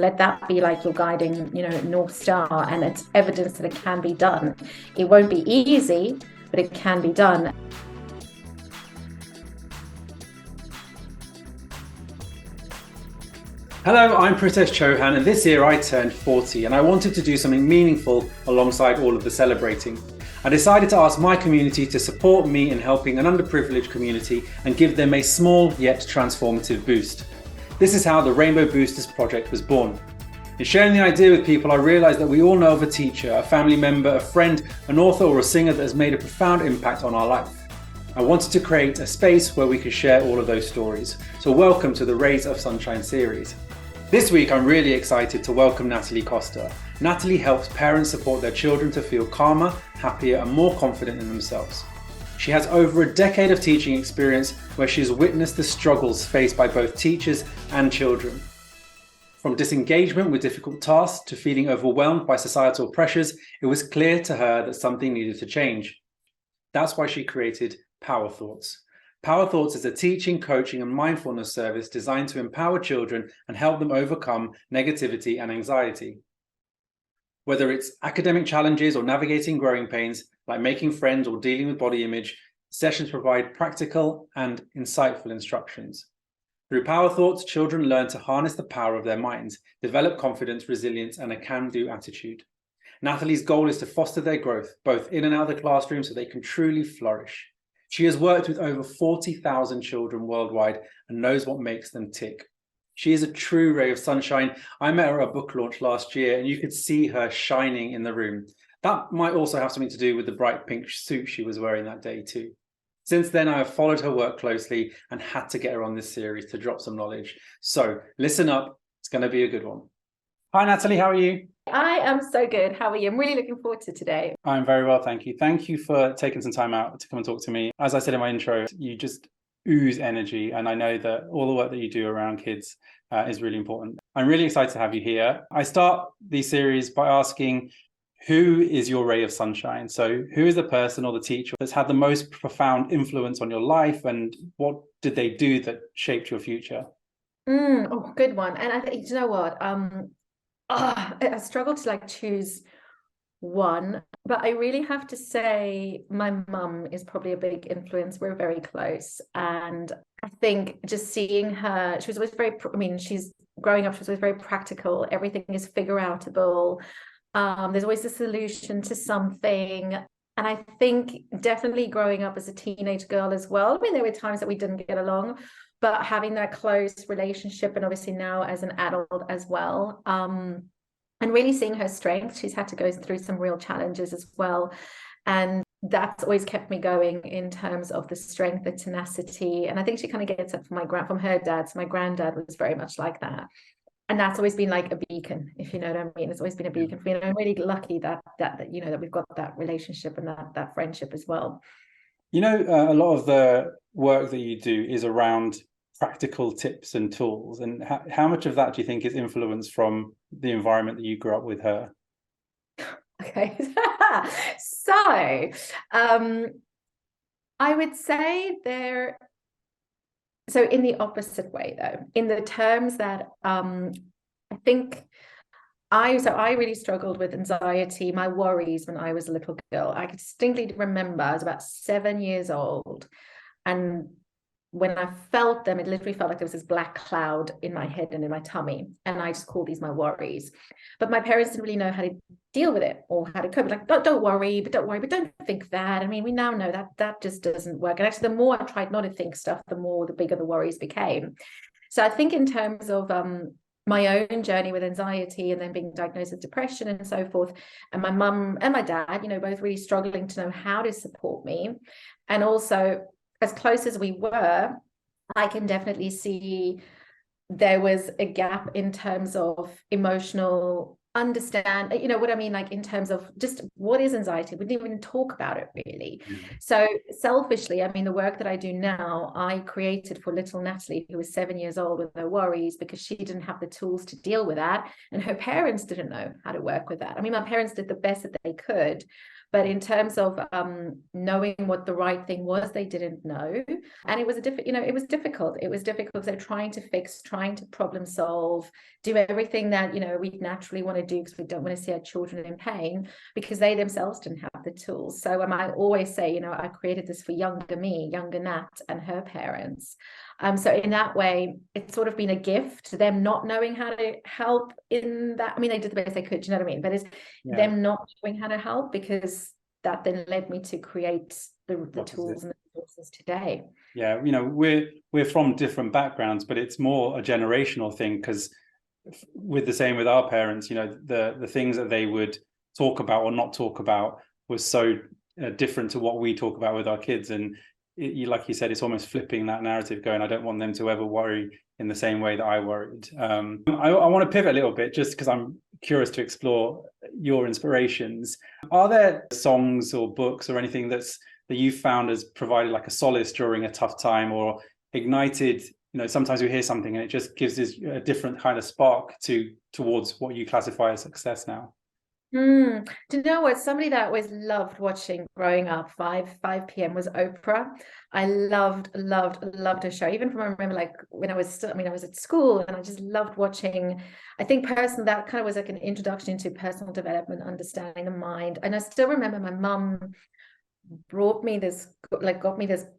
Let that be like your guiding, North Star, and it's evidence that it can be done. It won't be easy, but it can be done. Hello, I'm Pritesh Chauhan, and this year I turned 40 and I wanted to do something meaningful alongside all of the celebrating. I decided to ask my community to support me in helping an underprivileged community and give them a small yet transformative boost. This is how the Rainbow Boosters project was born. In sharing the idea with people, I realised that we all know of a teacher, a family member, a friend, an author or a singer that has made a profound impact on our life. I wanted to create a space where we could share all of those stories. So welcome to the Rays of Sunshine series. This week, I'm really excited to welcome Natalie Costa. Natalie helps parents support their children to feel calmer, happier, and more confident in themselves. She has over a decade of teaching experience where she has witnessed the struggles faced by both teachers and children. From disengagement with difficult tasks to feeling overwhelmed by societal pressures, it was clear to her that something needed to change. That's why she created Power Thoughts. Power Thoughts is a teaching, coaching, and mindfulness service designed to empower children and help them overcome negativity and anxiety. Whether it's academic challenges or navigating growing pains, like making friends or dealing with body image, sessions provide practical and insightful instructions. Through Power Thoughts, children learn to harness the power of their minds, develop confidence, resilience, and a can-do attitude. Natalie's goal is to foster their growth, both in and out of the classroom, so they can truly flourish. She has worked with over 40,000 children worldwide and knows what makes them tick. She is a true ray of sunshine. I met her at a book launch last year and you could see her shining in the room. That might also have something to do with the bright pink suit she was wearing that day too. Since then, I have followed her work closely and had to get her on this series to drop some knowledge. So listen up, it's going to be a good one. Hi, Natalie, how are you? I am so good. How are you? I'm really looking forward to today. I'm very well, thank you. Thank you for taking some time out to come and talk to me. As I said in my intro, you just ooze energy, and I know that all the work that you do around kids is really important. I'm really excited to have you here. I start these series by asking, who is your ray of sunshine? So who is the person or the teacher that's had the most profound influence on your life, and what did they do that shaped your future? Oh, good one. And I think, you know what? I struggle to choose one, but I really have to say my mum is probably a big influence. We're very close, and I think just seeing her, she was always she's growing up, she was always very practical. Everything is figure outable. There's always a solution to something. And I think definitely growing up as a teenage girl as well, there were times that we didn't get along, but having that close relationship, and obviously now as an adult as well, and really seeing her strength. She's had to go through some real challenges as well, and that's always kept me going in terms of the strength, the tenacity. And I think she kind of gets it from her dad. So my granddad was very much like that, and that's always been like a beacon, if you know what I mean. It's always been a beacon for me, and I'm really lucky that we've got that relationship and that friendship as well. A lot of the work that you do is around practical tips and tools. And how much of that do you think is influenced from the environment that you grew up with her? Okay. So I would say so in the opposite way, though, in the terms that I think I really struggled with anxiety, my worries when I was a little girl. I can distinctly remember I was about 7 years old, and when I felt them, it literally felt like there was this black cloud in my head and in my tummy, and I just called these my worries. But my parents didn't really know how to deal with it or how to cope. Like, don't worry, but don't think that. We now know that just doesn't work. And actually, the more I tried not to think stuff, the bigger the worries became. So I think in terms of my own journey with anxiety and then being diagnosed with depression and so forth, and my mum and my dad, both really struggling to know how to support me, and also, as close as we were, I can definitely see there was a gap in terms of emotional understand, what I mean, like in terms of just what is anxiety. We didn't even talk about it really. So selfishly, the work that I do now, I created for little Natalie, who was 7 years old, with her worries, because she didn't have the tools to deal with that, and her parents didn't know how to work with that. My parents did the best that they could, But in terms of knowing what the right thing was, they didn't know. And it was it was difficult. It was difficult. So trying to fix, trying to problem solve, do everything that, we naturally want to do, because we don't want to see our children in pain, because they themselves didn't have the tools. So I always say, I created this for younger me, younger Nat, and her parents. So in that way, it's sort of been a gift to them, not knowing how to help in that. I mean, they did the best they could, you know what I mean? But it's them not knowing how to help, because that then led me to create the tools and the resources today. Yeah, we're from different backgrounds, but it's more a generational thing, because with the same with our parents, the things that they would talk about or not talk about was so different to what we talk about with our kids. And like you said, it's almost flipping that narrative, going, I don't want them to ever worry in the same way that I worried. I want to pivot a little bit, just because I'm curious to explore your inspirations. Are there songs or books or anything that you found has provided like a solace during a tough time, or ignited, sometimes we hear something and it just gives us a different kind of spark towards what you classify as success now? Do you know what? Somebody that I always loved watching growing up, 5 p.m. was Oprah. I loved her show. Even from, I remember, like, when I was at school, and I just loved watching. I think personally that kind of was like an introduction into personal development, understanding the mind. And I still remember my mum got me this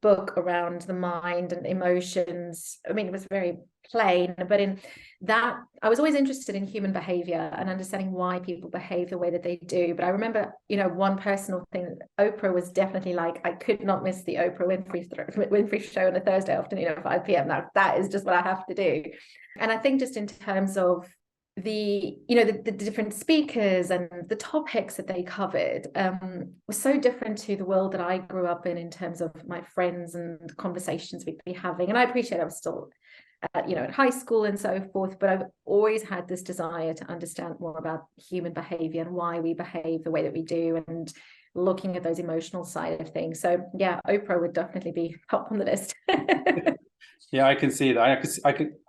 book around the mind and emotions. I mean, it was very plain, but in that, I was always interested in human behavior and understanding why people behave the way that they do. But I remember, one personal thing, Oprah was definitely like, I could not miss the Oprah Winfrey show on a Thursday afternoon at 5 p.m. That is just what I have to do. And I think just in terms of the different speakers and the topics that they covered was so different to the world that I grew up in terms of my friends and conversations we'd be having. And I appreciate I was still at high school and so forth, but I've always had this desire to understand more about human behavior and why we behave the way that we do, and looking at those emotional side of things. So yeah, Oprah would definitely be up on the list. Yeah, I can see that.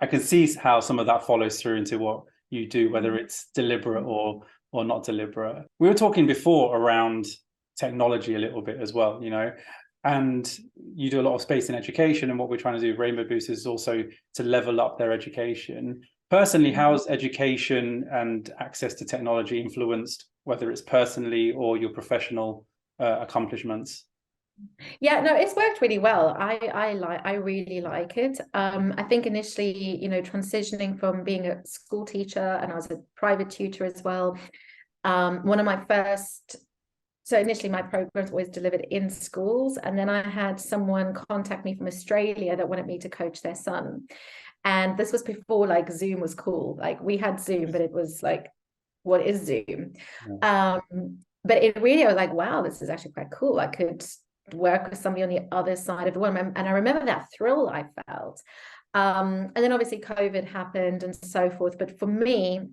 I can see how some of that follows through into what you do, whether it's deliberate or not deliberate. We were talking before around technology a little bit as well, and you do a lot of space in education, and what we're trying to do with Rainbow Boost is also to level up their education. Personally, how's education and access to technology influenced, whether it's personally or your accomplishments? Yeah, no, it's worked really well. I really like it. I think initially, transitioning from being a school teacher, and I was a private tutor as well. One of my first, so initially my programs always delivered in schools, and then I had someone contact me from Australia that wanted me to coach their son. And this was before like Zoom was cool. Like, we had Zoom, but it was like, what is Zoom? Yeah. But it really, I was like, wow, this is actually quite cool. I could work with somebody on the other side of the world. And I remember that thrill I felt. And then obviously COVID happened and so forth. But for me,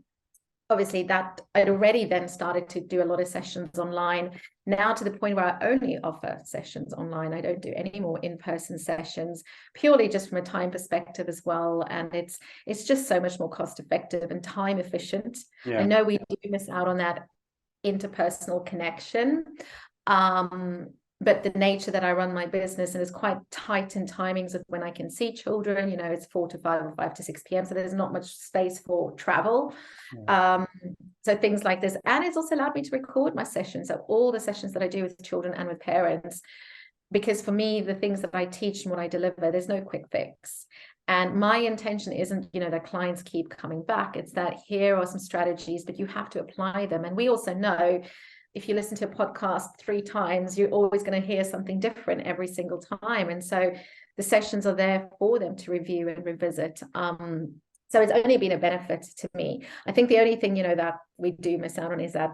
obviously that I'd already then started to do a lot of sessions online, now to the point where I only offer sessions online. I don't do any more in-person sessions, purely just from a time perspective as well. And it's just so much more cost effective and time efficient. Yeah. I know we do miss out on that interpersonal connection. But the nature that I run my business, and it's quite tight in timings of when I can see children, it's 4 to 5 or 5 to 6 p.m. So there's not much space for travel. Yeah. So things like this. And it's also allowed me to record my sessions. So all the sessions that I do with children and with parents, because for me, the things that I teach and what I deliver, there's no quick fix. And my intention isn't, that clients keep coming back. It's that here are some strategies, but you have to apply them. And we also know, if you listen to a podcast 3 times, you're always going to hear something different every single time. And so the sessions are there for them to review and revisit. So it's only been a benefit to me. I think the only thing, that we do miss out on is that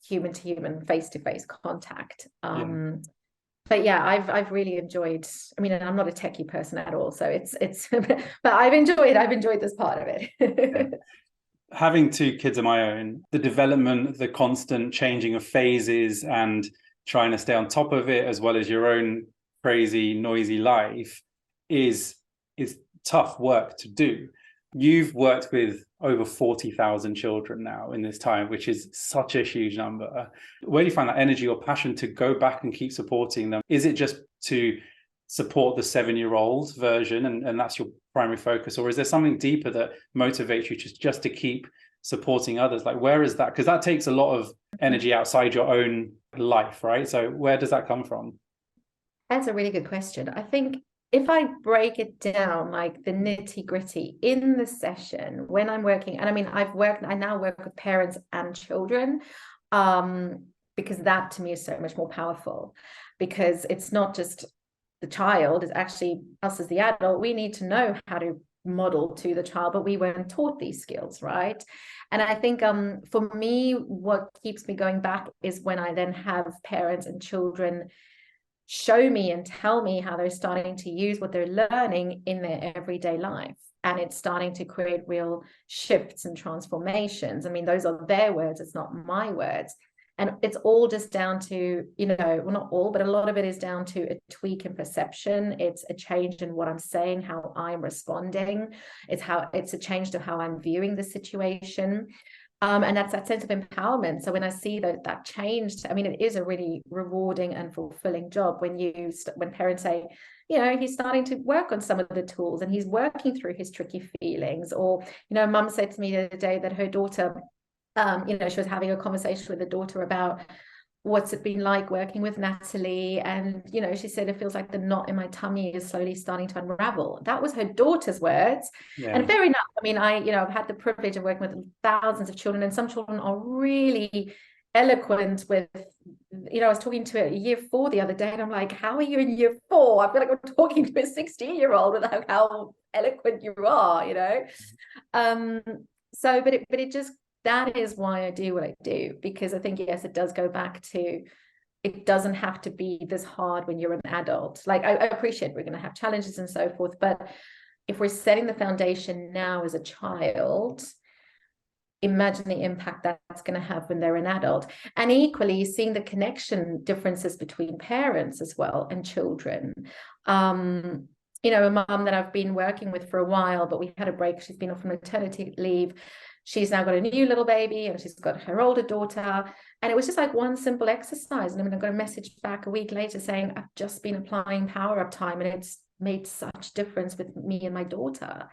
human to human, face-to-face contact. But yeah, I've really enjoyed, I'm not a techie person at all. So it's, but I've enjoyed this part of it. Yeah. Having 2 kids of my own, the development, the constant changing of phases and trying to stay on top of it, as well as your own crazy, noisy life, is tough work to do. you've worked with over 40,000 children now in this time, which is such a huge number. Where do you find that energy or passion to go back and keep supporting them? Is it just to support the 7-year-old version and that's your primary focus, or is there something deeper that motivates you just to keep supporting others? Like, where is that? Because that takes a lot of energy outside your own life, right? So where does that come from? That's a really good question. I think if I break it down, like the nitty gritty in the session when I'm working, and I mean, I now work with parents and children, because that to me is so much more powerful, because it's not just the child, it's actually us as the adult. We need to know how to model to the child, but we weren't taught these skills, right? And I think for me, what keeps me going back is when I then have parents and children show me and tell me how they're starting to use what they're learning in their everyday life. And it's starting to create real shifts and transformations. I mean, those are their words, it's not my words. And it's all just down to, well, not all, but a lot of it is down to a tweak in perception. It's a change in what I'm saying, how I'm responding. It's a change to how I'm viewing the situation. And that's that sense of empowerment. So when I see that changed, I mean, it is a really rewarding and fulfilling job when parents say, he's starting to work on some of the tools and he's working through his tricky feelings. Or, mum said to me the other day that her daughter, she was having a conversation with the daughter about what's it been like working with Natalie. And, she said, it feels like the knot in my tummy is slowly starting to unravel. That was her daughter's words. Yeah. And fair enough. I mean, I've had the privilege of working with thousands of children, and some children are really eloquent with, I was talking to a year 4 the other day, and I'm like, how are you in year 4? I feel like I'm talking to a 16-year-old with how eloquent you are, So, but it just, that is why I do what I do, because I think, yes, it does go back to, it doesn't have to be this hard when you're an adult. Like, I appreciate we're going to have challenges and so forth, but if we're setting the foundation now as a child, imagine the impact that's going to have when they're an adult. And equally, seeing the connection differences between parents as well and children. A mum that I've been working with for a while, but we had a break. She's been off on maternity leave. She's now got a new little baby and she's got her older daughter. And it was just like one simple exercise. And I got a message back a week later saying, I've just been applying Power Up Time and it's made such difference with me and my daughter.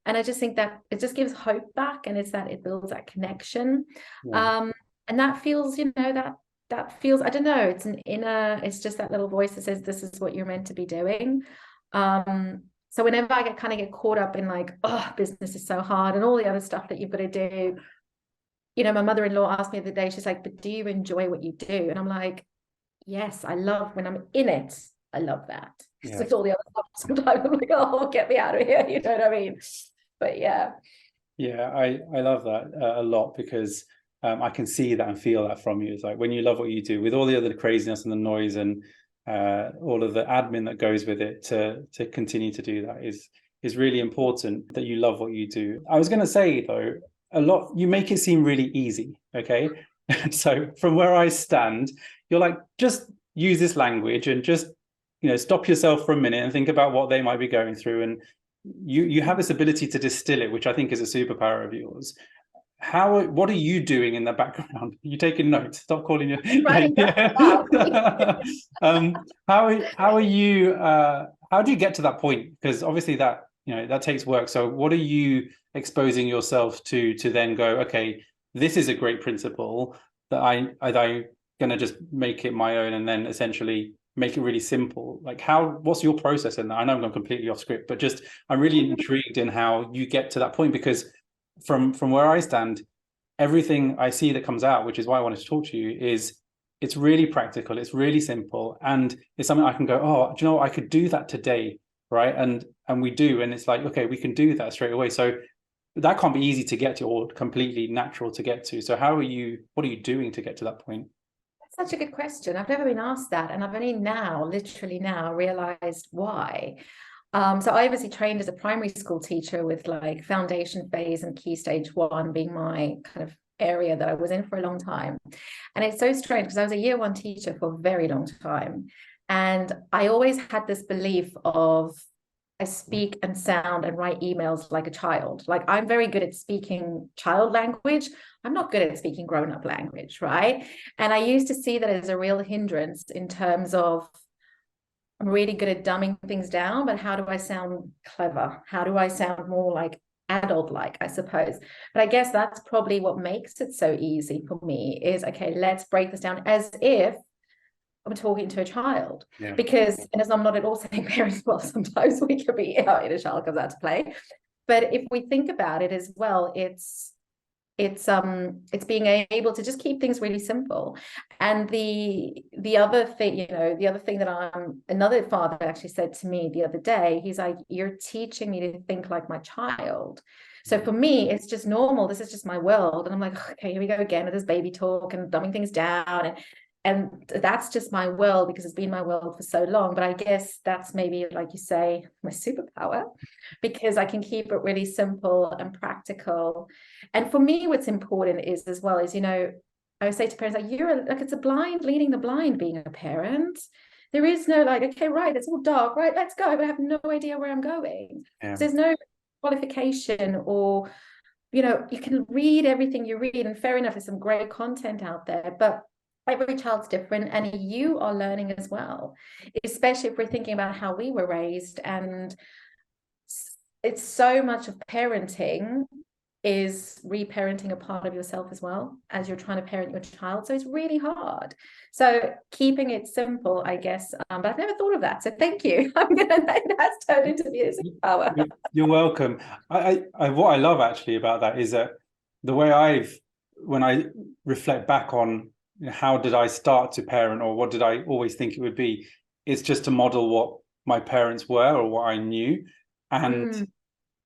And I just think that it just gives hope back, and it's that it builds that connection. Yeah. And that feels, that feels, I don't know, it's an inner, it's just that little voice that says, this is what you're meant to be doing. So whenever I get caught up in like, oh, business is so hard and all the other stuff that you've got to do, my mother-in-law asked me the other day, she's like, but do you enjoy what you do? And I'm like, yes, I love when I'm in it. I love that. Yeah. It's all the other stuff. Sometimes I'm like, oh, get me out of here. You know what I mean? But yeah. Yeah, I love that a lot, because I can see that and feel that from you. It's like when you love what you do, with all the other craziness and the noise and all of the admin that goes with it, to continue to do that is really important, that you love what you do. I was going to say though, you make it seem really easy. Okay. So from where I stand, you're like, just use this language and just, stop yourself for a minute and think about what they might be going through. And you have this ability to distill it, which I think is a superpower of yours. What are you doing in the background? You taking notes? Stop calling you. How are you? How do you get to that point? Because obviously that takes work. So what are you exposing yourself to then go, okay, this is a great principle that I'm going to just make it my own, and then essentially make it really simple. Like, what's your process in that? I know I'm going completely off script, but just I'm really intrigued in how you get to that point, because from where I stand, everything I see that comes out, which is why I wanted to talk to you, is it's really practical, it's really simple, and it's something I can go, oh, do you know what? I could do that today, right? And we do, and it's like, okay, we can do that straight away. So that can't be easy to get to or completely natural to get to. So what are you doing to get to that point? Such a good question. I've never been asked that, and I've only literally now realized why. So I obviously trained as a primary school teacher, with like foundation phase and key stage 1 being my kind of area that I was in for a long time. And it's so strange because I was a year 1 teacher for a very long time. And I always had this belief of I speak and sound and write emails like a child. Like I'm very good at speaking child language. I'm not good at speaking grown-up language, right? And I used to see that as a real hindrance in terms of I'm really good at dumbing things down, but how do I sound clever? How do I sound more like adult-like, I suppose? But I guess that's probably what makes it so easy for me is, okay, let's break this down as if I'm talking to a child. Yeah. Because, and as I'm not at all saying parents, well, sometimes we could be, inner child comes out to play. But if we think about it as well, it's being able to just keep things really simple. And the other thing, the other thing that another father actually said to me the other day, he's like, you're teaching me to think like my child. So for me, it's just normal. This is just my world. And I'm like, okay, here we go again with this baby talk and dumbing things down. And that's just my world because it's been my world for so long. But I guess that's maybe, like you say, my superpower, because I can keep it really simple and practical. And for me, what's important is as well is, I would say to parents, like, it's a blind leading the blind being a parent. There is no like, okay, right, it's all dark, right, let's go. I have no idea where I'm going. Yeah. So there's no qualification or, you can read everything you read. And fair enough, there's some great content out there, but every child's different and you are learning as well, especially if we're thinking about how we were raised. And it's so much of parenting is reparenting a part of yourself as well as you're trying to parent your child. So it's really hard. So keeping it simple, I guess. But I've never thought of that. So thank you. That's turned into me as a power. You're welcome. I what I love actually about that is that the way when I reflect back on how did I start to parent or what did I always think it would be, it's just to model what my parents were or what I knew. And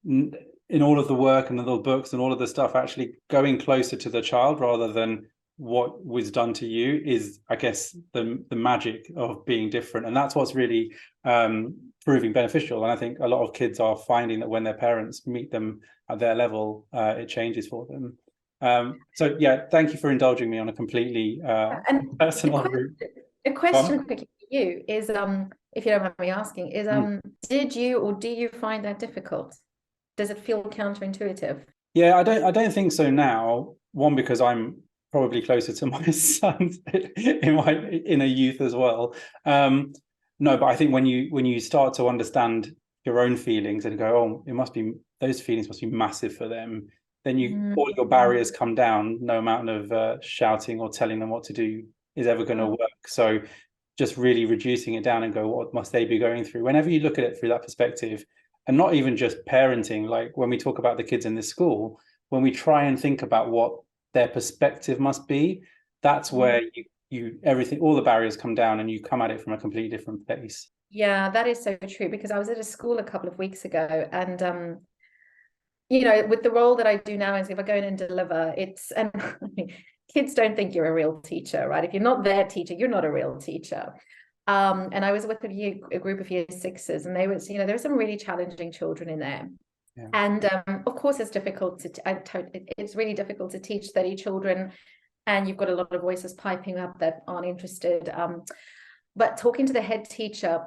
in all of the work and the little books and all of the stuff, actually going closer to the child rather than what was done to you is, I guess, the magic of being different. And that's what's really proving beneficial. And I think a lot of kids are finding that when their parents meet them at their level, it changes for them. So yeah, thank you for indulging me on a completely personal route. A question quickly for you is, if you don't mind me asking, is did you or do you find that difficult? Does it feel counterintuitive? Yeah, I don't think so now. One, because I'm probably closer to my sons in a youth as well. No, but I think when you start to understand your own feelings and go, oh, those feelings must be massive for them, then all your barriers come down. No amount of shouting or telling them what to do is ever going to work. So just really reducing it down and go, what must they be going through? Whenever you look at it through that perspective, and not even just parenting, like when we talk about the kids in this school, when we try and think about what their perspective must be, that's where all the barriers come down and you come at it from a completely different place. Yeah, that is so true, because I was at a school a couple of weeks ago and with the role that I do now, is if I go in and deliver, kids don't think you're a real teacher, right? If you're not their teacher, you're not a real teacher. And I was with a group of year sixes, and there were some really challenging children in there. Yeah. And of course, it's difficult it's really difficult to teach 30 children, and you've got a lot of voices piping up that aren't interested. But talking to the head teacher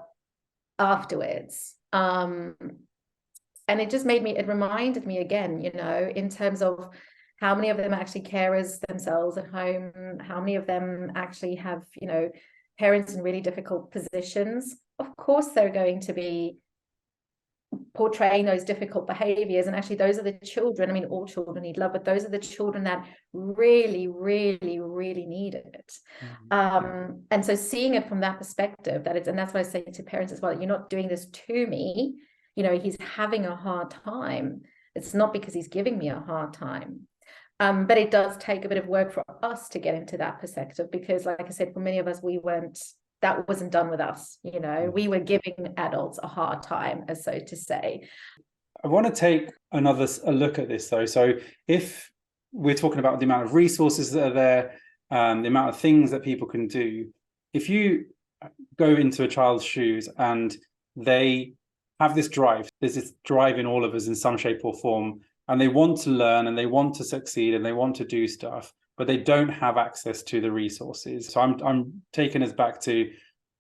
afterwards, and it reminded me again, in terms of how many of them actually carers themselves at home, how many of them actually have, parents in really difficult positions. Of course, they're going to be portraying those difficult behaviors. And actually, those are the children. I mean, all children need love, but those are the children that really, really, really need it. And so seeing it from that perspective, and that's what I say to parents as well, you're not doing this to me. He's having a hard time. It's not because he's giving me a hard time. But it does take a bit of work for us to get into that perspective, because like I said, for many of us, that wasn't done with us. We were giving adults a hard time, as so to say. I want to take a look at this though. So if we're talking about the amount of resources that are there, the amount of things that people can do, if you go into a child's shoes and they have there's this drive in all of us in some shape or form, and they want to learn and they want to succeed and they want to do stuff, but they don't have access to the resources. So I'm taking us back to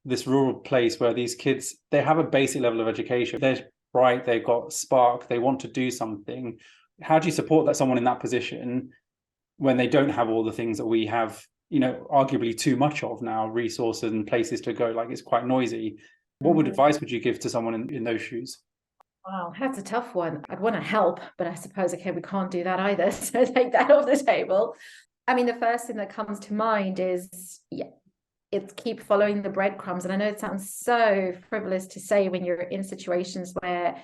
this rural place where these kids, they have a basic level of education. They're bright, they've got spark, they want to do something. How do you support that someone in that position when they don't have all the things that we have, arguably too much of now, resources and places to go? Like, it's quite noisy. What advice would you give to someone in those shoes? Wow, that's a tough one. I'd want to help, but I suppose, okay, we can't do that either. So take that off the table. I mean, the first thing that comes to mind is, it's keep following the breadcrumbs. And I know it sounds so frivolous to say when you're in situations where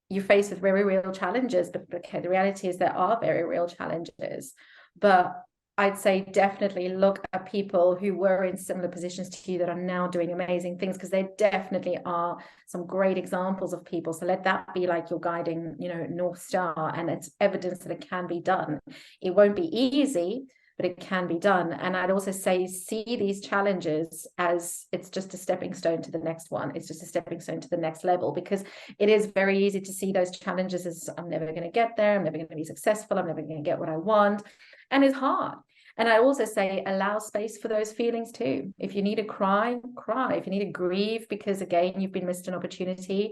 you're faced with very real challenges, but okay, the reality is there are very real challenges. But I'd say definitely look at people who were in similar positions to you that are now doing amazing things, because there definitely are some great examples of people. So let that be like your guiding, North Star, and it's evidence that it can be done. It won't be easy, but it can be done. And I'd also say, see these challenges as it's just a stepping stone to the next one. It's just a stepping stone to the next level, because it is very easy to see those challenges as, I'm never going to get there, I'm never going to be successful, I'm never going to get what I want. And it's hard. And I also say, allow space for those feelings too. If you need to cry, cry. If you need to grieve because, again, you've been missed an opportunity,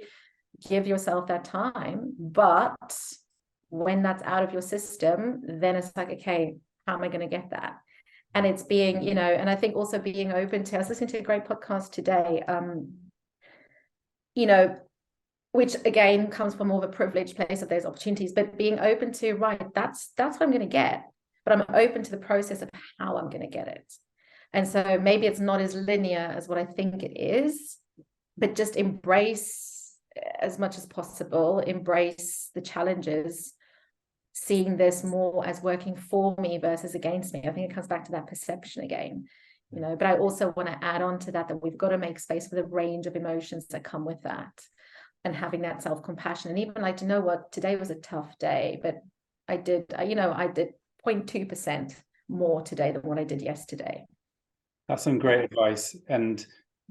give yourself that time. But when that's out of your system, then it's like, okay, how am I going to get that? And it's being, and I think also being open to, I was listening to a great podcast today, which again comes from more of a privileged place of those opportunities, but being open to, right, that's what I'm going to get, but I'm open to the process of how I'm going to get it. And so maybe it's not as linear as what I think it is, but just embrace as much as possible, embrace the challenges, seeing this more as working for me versus against me. I think it comes back to that perception again, but I also want to add on to that we've got to make space for the range of emotions that come with that, and having that self-compassion. And even like, what, today was a tough day, but I did 0.2% more today than what I did yesterday. That's some great advice. And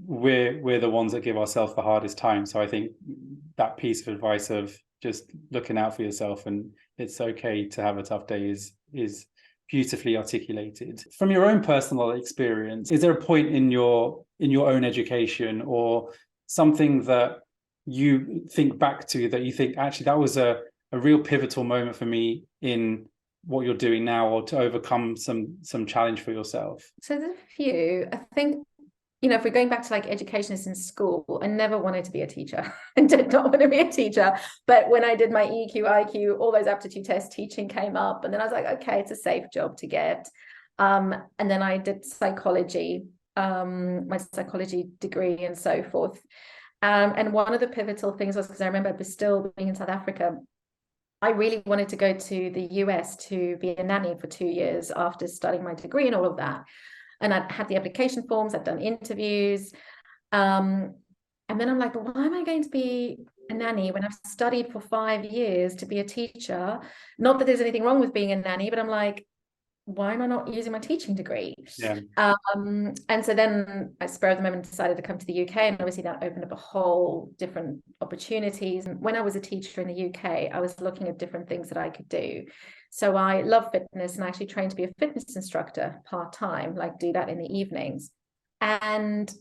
we're the ones that give ourselves the hardest time. So I think that piece of advice of just looking out for yourself and it's okay to have a tough day is beautifully articulated. From your own personal experience, is there a point in your own education or something that you think back to that you think, actually, that was a real pivotal moment for me in what you're doing now, or to overcome some challenge for yourself? So there's a few. I think, if we're going back to like educationists in school, I never wanted to be a teacher. I did not want to be a teacher. But when I did my EQ, IQ, all those aptitude tests, teaching came up. And then I was like, okay, it's a safe job to get. And then I did psychology, my psychology degree and so forth. And one of the pivotal things was, because I remember still being in South Africa, I really wanted to go to the US to be a nanny for 2 years after studying my degree and all of that. And I'd had the application forms, I'd done interviews. And then I'm like, but why am I going to be a nanny when I've studied for 5 years to be a teacher? Not that there's anything wrong with being a nanny, but I'm like, why am I not using my teaching degree? Yeah. And so then I, spur of the moment, decided to come to the UK, and obviously that opened up a whole different opportunities. And when I was a teacher in the UK, I was looking at different things that I could do. So I love fitness, and I actually trained to be a fitness instructor part-time, like do that in the evenings. And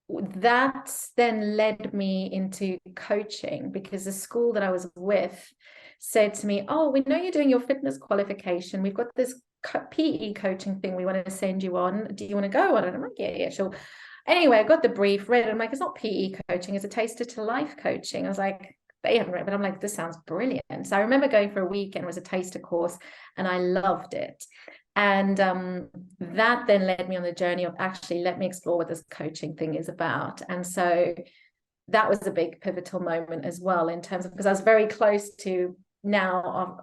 that then led me into coaching, because the school that I was with said to me, oh, we know you're doing your fitness qualification. We've got this PE coaching thing we want to send you on. Do you want to go on it? I'm like, yeah, sure. Anyway, I got the brief, read it. I'm like, it's not PE coaching, it's a taster to life coaching. I was like, they haven't read, but I'm like, this sounds brilliant. So I remember going for a weekend, it was a taster course, and I loved it. And that then led me on the journey of, actually, let me explore what this coaching thing is about. And so that was a big pivotal moment as well, in terms of, because I was very close to now,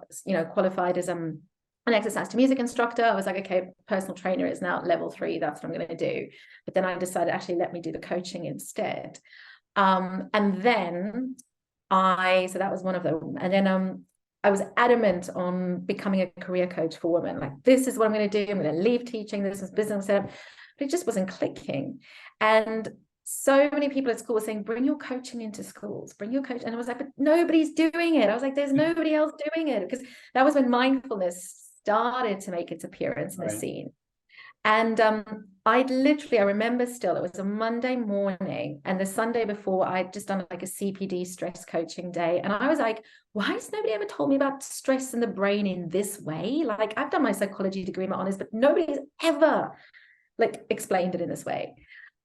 qualified as an exercise to music instructor. I was like, okay, personal trainer is now level 3. That's what I'm going to do. But then I decided, actually, let me do the coaching instead. And then so that was one of them. And then I was adamant on becoming a career coach for women. Like, this is what I'm going to do. I'm going to leave teaching. This is business setup. But it just wasn't clicking. And so many people at school were saying, bring your coaching into schools, bring your coach. And I was like, but nobody's doing it. I was like, there's nobody else doing it. Because that was when mindfulness started to make its appearance in the scene. And I remember still, it was a Monday morning, and the Sunday before I'd just done like a CPD stress coaching day. And I was like, why has nobody ever told me about stress in the brain in this way? Like, I've done my psychology degree, my honors, but nobody's ever like explained it in this way.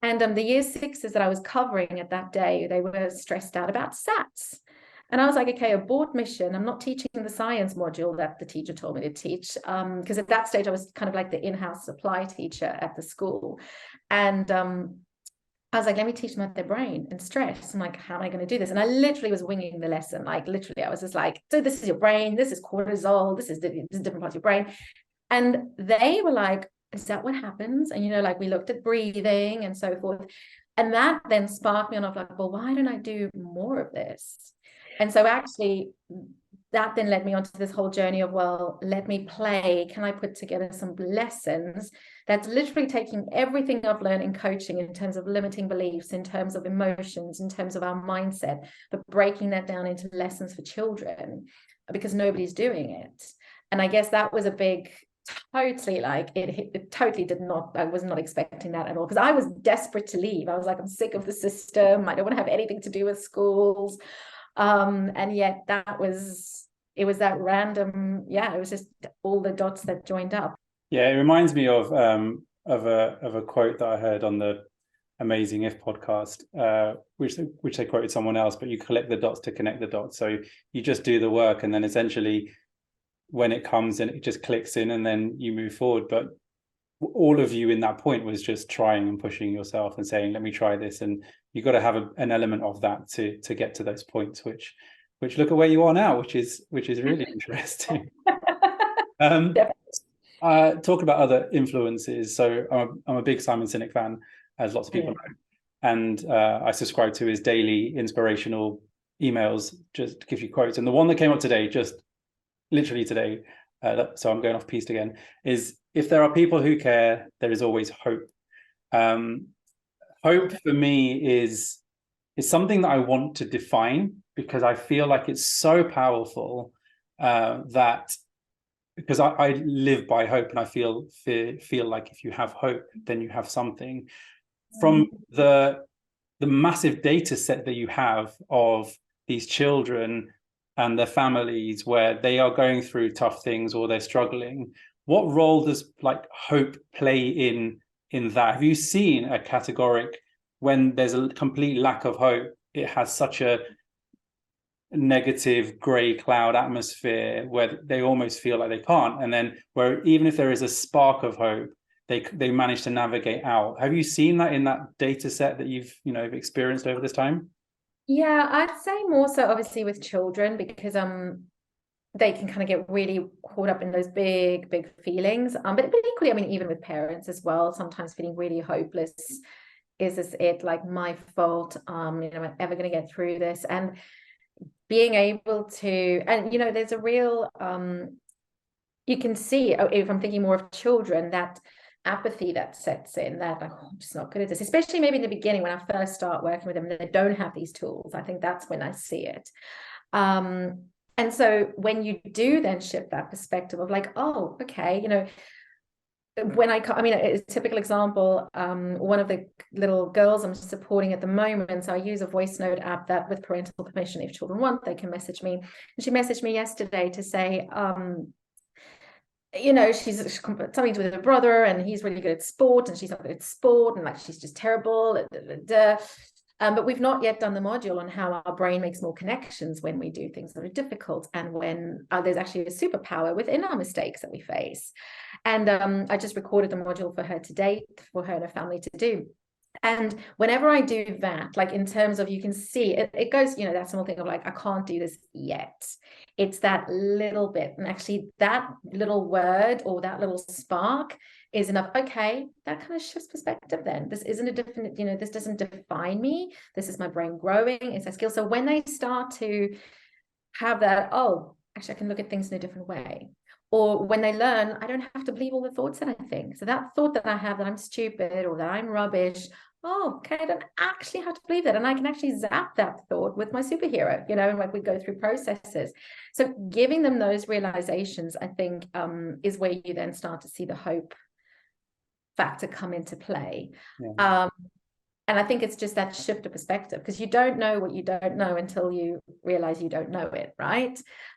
And the year sixes that I was covering at that day, they were stressed out about SATs. And I was like, okay, abort mission. I'm not teaching the science module that the teacher told me to teach. Because at that stage, I was kind of like the in-house supply teacher at the school. And I was like, let me teach them about their brain and stress. I'm like, how am I going to do this? And I literally was winging the lesson. Like literally, I was just like, so this is your brain. This is cortisol. This is different parts of your brain. And they were like, is that what happens? And, like we looked at breathing and so forth. And that then sparked me on of like, well, why don't I do more of this? And so actually that then led me onto this whole journey of, well, let me play. Can I put together some lessons that's literally taking everything I've learned in coaching in terms of limiting beliefs, in terms of emotions, in terms of our mindset, but breaking that down into lessons for children because nobody's doing it. And I guess that was a big, totally like it totally did not, I was not expecting that at all, because I was desperate to leave. I was like, I'm sick of the system. I don't want to have anything to do with schools. And yet it was that random, it was just all the dots that joined up. Yeah, it reminds me of a quote that I heard on the Amazing If podcast, which they quoted someone else, but you collect the dots to connect the dots. So you just do the work, and then essentially when it comes in, it just clicks in, and then you move forward. But all of you in that point was just trying and pushing yourself and saying, let me try this. And you got to have an element of that to get to those points, which look at where you are now, which is really interesting. Talk about other influences. So I'm a big Simon Sinek fan, as lots of people know. And I subscribe to his daily inspirational emails, just to give you quotes. And the one that came up today, just literally today, so I'm going off piste again, is if there are people who care, there is always hope. Hope for me is something that I want to define, because I feel like it's so powerful that, because I live by hope, and I feel like if you have hope, then you have something. From the massive data set that you have of these children and their families where they are going through tough things or they're struggling, what role does like hope play in that? Have you seen a categoric, when there's a complete lack of hope, it has such a negative gray cloud atmosphere where they almost feel like they can't, and then where even if there is a spark of hope, they manage to navigate out? Have you seen that in that data set that you've experienced over this time? Yeah, I'd say more so obviously with children, because they can kind of get really caught up in those big feelings, but equally, I mean, even with parents as well, sometimes feeling really hopeless. Is this it, like my fault? Am I ever going to get through this? And being able to, and there's a real you can see, if I'm thinking more of children, that apathy that sets in, that like, oh, I'm just not good at this, especially maybe in the beginning when I first start working with them, they don't have these tools. I think that's when I see it. And so when you do then shift that perspective of like, oh, okay, when I mean, a typical example, one of the little girls I'm supporting at the moment, so I use a voice note app that, with parental permission, if children want, they can message me. And she messaged me yesterday to say, she's something to do with her brother, and he's really good at sport, and she's not good at sport, and like she's just terrible. But we've not yet done the module on how our brain makes more connections when we do things that are difficult, and when there's actually a superpower within our mistakes that we face. And I just recorded the module for her today, for her and her family to do. And whenever I do that, like in terms of, you can see it goes, that small thing of like, I can't do this yet. It's that little bit. And actually that little word or that little spark is enough. Okay, that kind of shifts perspective then. This isn't a different, this doesn't define me. This is my brain growing. It's a skill. So when they start to have that, oh, actually I can look at things in a different way. Or when they learn, I don't have to believe all the thoughts that I think. So that thought that I have that I'm stupid or that I'm rubbish, oh, okay, I don't actually have to believe that. And I can actually zap that thought with my superhero, and like we go through processes. So giving them those realizations, I think, is where you then start to see the hope factor come into play. Yeah. And I think it's just that shift of perspective, because you don't know what you don't know until you realize you don't know it, right?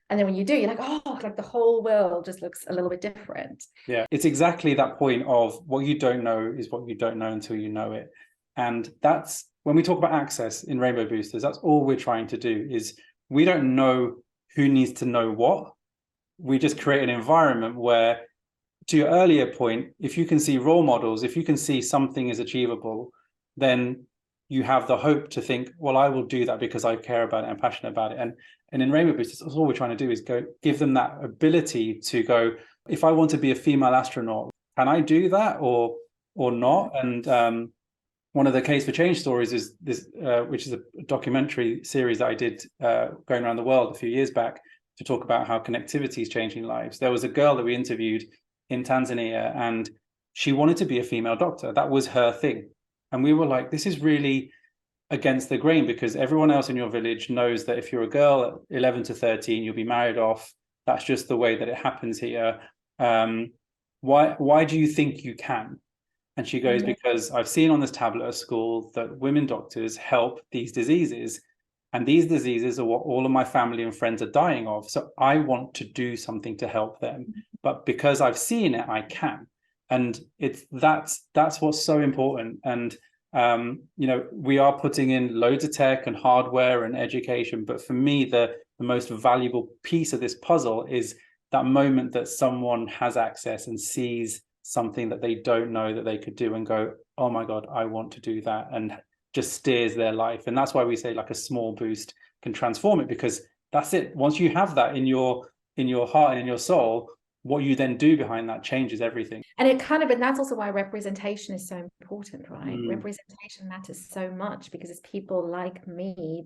And then when you do, you're like, oh, like the whole world just looks a little bit different. Yeah, it's exactly that point of what you don't know is what you don't know until you know it. And that's when we talk about access in Rainbow Boosters, that's all we're trying to do is we don't know who needs to know what. We just create an environment where, to your earlier point, if you can see role models, if you can see something is achievable, then you have the hope to think, well, I will do that because I care about it and passionate about it. And in Rainbow Boosters, that's all we're trying to do is go give them that ability to go, if I want to be a female astronaut, can I do that or not? And one of the Case for Change stories is this, which is a documentary series that I did going around the world a few years back to talk about how connectivity is changing lives. There was a girl that we interviewed in Tanzania, and she wanted to be a female doctor. That was her thing. And we were like, this is really against the grain, because everyone else in your village knows that if you're a girl at 11 to 13, you'll be married off. That's just the way that it happens here. Why do you think you can? And she goes, because I've seen on this tablet at school that women doctors help these diseases. And these diseases are what all of my family and friends are dying of. So I want to do something to help them. But because I've seen it, I can. And that's what's so important. And we are putting in loads of tech and hardware and education. But for me, the most valuable piece of this puzzle is that moment that someone has access and sees something that they don't know that they could do and go, oh my God, I want to do that, and just steers their life. And that's why we say like a small boost can transform it, because that's it. Once you have that in your heart and in your soul, what you then do behind that changes everything. And that's also why representation is so important, right? Representation matters so much, because it's people like me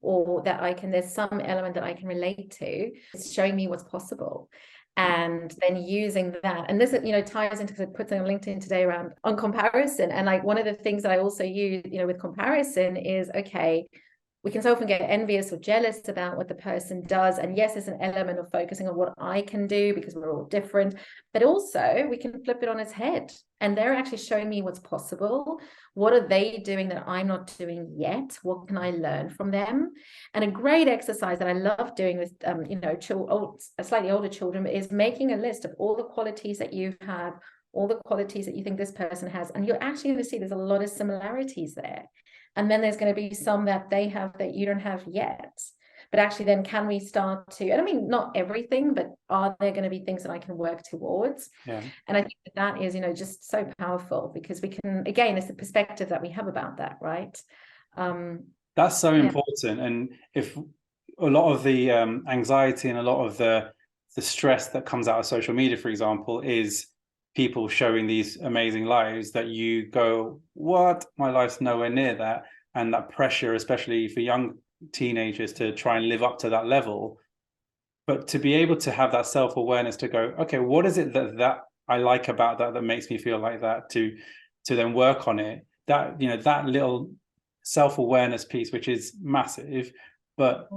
there's some element that I can relate to. It's showing me what's possible. And then using that, and this, ties into, because I put something on LinkedIn today on comparison. And like one of the things that I also use, with comparison is, okay, we can so often get envious or jealous about what the person does. And yes, there's an element of focusing on what I can do because we're all different, but also we can flip it on its head. And they're actually showing me what's possible. What are they doing that I'm not doing yet? What can I learn from them? And a great exercise that I love doing with, slightly older children is making a list of all the qualities that you have, all the qualities that you think this person has. And you're actually going to see there's a lot of similarities there. And then there's going to be some that they have that you don't have yet. But actually then can we start to, and I mean, not everything, but are there going to be things that I can work towards? Yeah. And I think that is, just so powerful, because we can, again, it's the perspective that we have about that, right? That's so important. And if a lot of the anxiety and a lot of the stress that comes out of social media, for example, is people showing these amazing lives that you go, what? My life's nowhere near that. And that pressure, especially for young teenagers, to try and live up to that level. But to be able to have that self-awareness to go, okay, what is it that I like about that makes me feel like that, to then work on it, that that little self-awareness piece, which is massive, but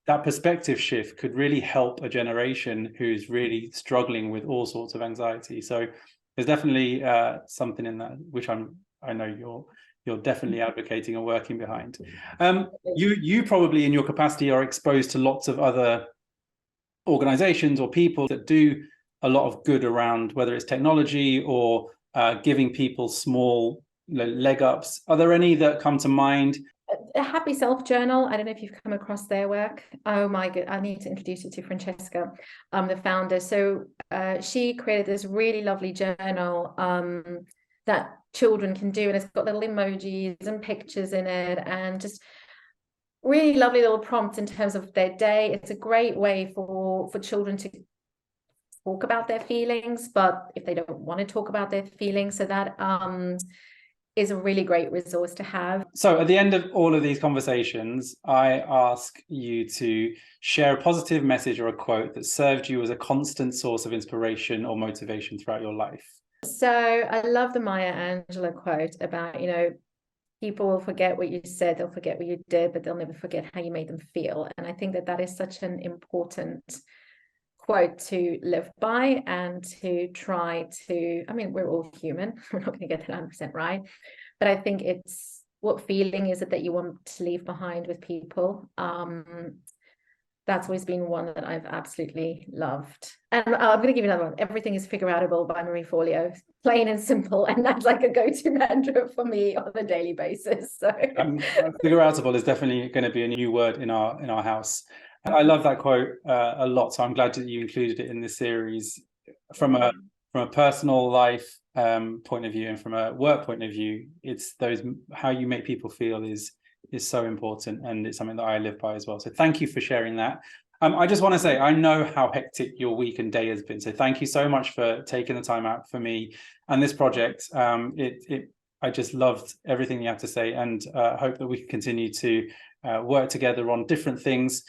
that perspective shift could really help a generation who's really struggling with all sorts of anxiety. So there's definitely something in that which I know you're definitely advocating and working behind. You probably in your capacity are exposed to lots of other organizations or people that do a lot of good around, whether it's technology or giving people small leg ups. Are there any that come to mind? A Happy Self Journal. I don't know if you've come across their work. Oh my God, I need to introduce you to Francesca, the founder. So she created this really lovely journal that children can do, and it's got little emojis and pictures in it, and just really lovely little prompts in terms of their day. It's a great way for children to talk about their feelings, but if they don't want to talk about their feelings, so that is a really great resource to have. So at the end of all of these conversations, I ask you to share a positive message or a quote that served you as a constant source of inspiration or motivation throughout your life. So I love the Maya Angelou quote about, people will forget what you said, they'll forget what you did, but they'll never forget how you made them feel. And I think that is such an important quote to live by and to try to, I mean, we're all human, we're not going to get it 100% right, but I think it's, what feeling is it that you want to leave behind with people? That's always been one that I've absolutely loved. And I'm going to give you another one. Everything is Figure Outable by Marie Forleo. Plain and simple. And that's like a go-to mantra for me on a daily basis. So Figure Outable is definitely going to be a new word in our house. And I love that quote a lot. So I'm glad that you included it in this series. From a personal life point of view and from a work point of view, it's those, how you make people feel is so important, and it's something that I live by as well. So thank you for sharing that. I just want to say, I know how hectic your week and day has been, so thank you so much for taking the time out for me and this project. I just loved everything you have to say, and hope that we can continue to work together on different things.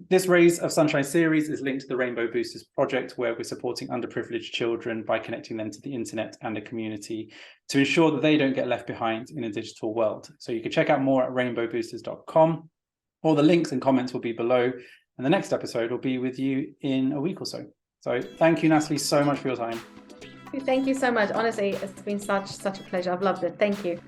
This Rays of Sunshine series is linked to the Rainbow Boosters project, where we're supporting underprivileged children by connecting them to the internet and a community to ensure that they don't get left behind in a digital world. So you can check out more at rainbowboosters.com. All the links and comments will be below, and the next episode will be with you in a week or so. So thank you, Natalie, so much for your time. Thank you so much. Honestly, it's been such a pleasure. I've loved it. Thank you.